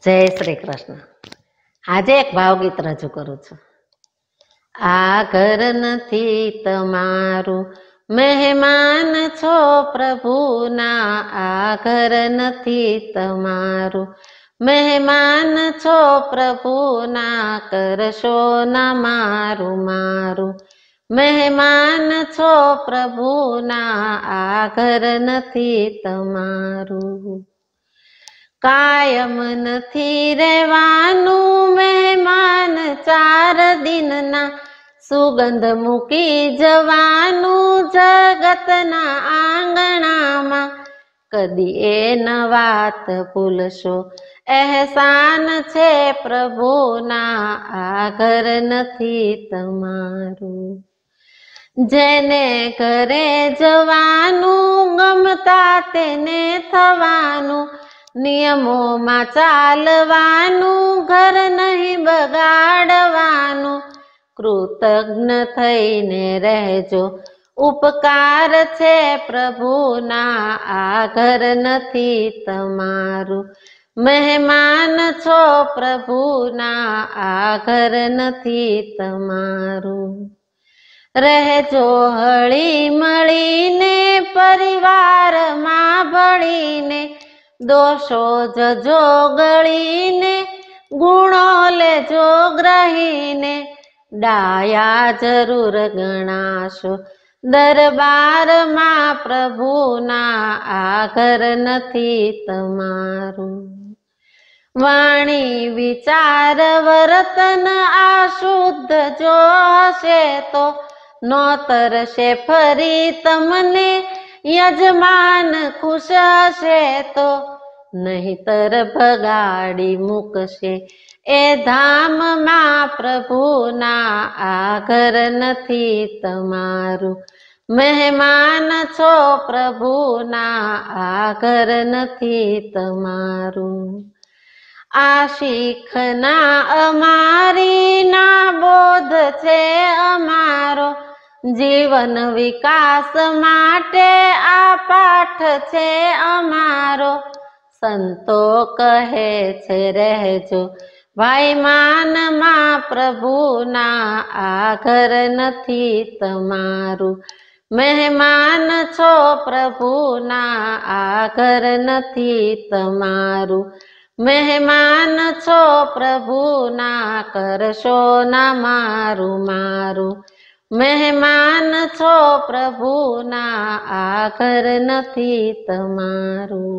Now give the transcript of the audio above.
જય શ્રી કૃષ્ણ। આજે એક ભાવગીત રજૂ કરું છું। આ ઘર નથી તમારું, મહેમાન છો પ્રભુના। આ ઘર નથી તમારું, મહેમાન છો પ્રભુના। કરશો ના મારું મારું, મહેમાન છો પ્રભુના। આ ઘર નથી તમારું, કાયમ નથી રહેવાનું મહેમાન 4 દિનના। સુગંધ મૂકી જવાનું જગતના આંગણામાં। કદી એ ન વાત ભૂલશો, અહેસાન છે પ્રભુના। આ ઘર નથી તમારું, જેને ઘરે જવાનું ગમતા તેને થવાનું। નિયમોમાં ચાલવાનું, ઘર નહીં બગાડવાનું। કૃતજ્ઞ થઈને રહેજો, ઉપકાર છે પ્રભુના। આ ઘર નથી તમારું, મહેમાન છો પ્રભુના। આ ઘર નથી તમારું, રહેજો હળી મળીને પરિવારમાં ભળીને। દોષો જજો ગળીને, ગુણો લેજો ગ્રહીને। ડાયા જરૂર ગણાશો દરબારમાં પ્રભુના। આ ઘર નથી તમારું, વાણી વિચાર વર્તન અશુદ્ધ જો હશે તો નો તરશે ફરી તમને યજમાન ખુશ હશે તો। નહીતર ભગાડી મૂકશે એ ધામમાં પ્રભુના। આ ઘર નથી તમારું, મહેમાન છો પ્રભુના। આ ઘર નથી તમારું, આ શીખના અમારી ના બોધ છે અમારો। જીવન વિકાસ માટે આ પાઠ છે અમારો। સંતો કહે છે રહેજો ભાઈ માનમાં પ્રભુના। આ ઘર નથી તમારું, મહેમાન છો પ્રભુના। આ ઘર નથી તમારું, મહેમાન છો પ્રભુના। કરશો ના મારું મારું, મહેમાન છો પ્રભુના। આ ઘર નથી તમારું।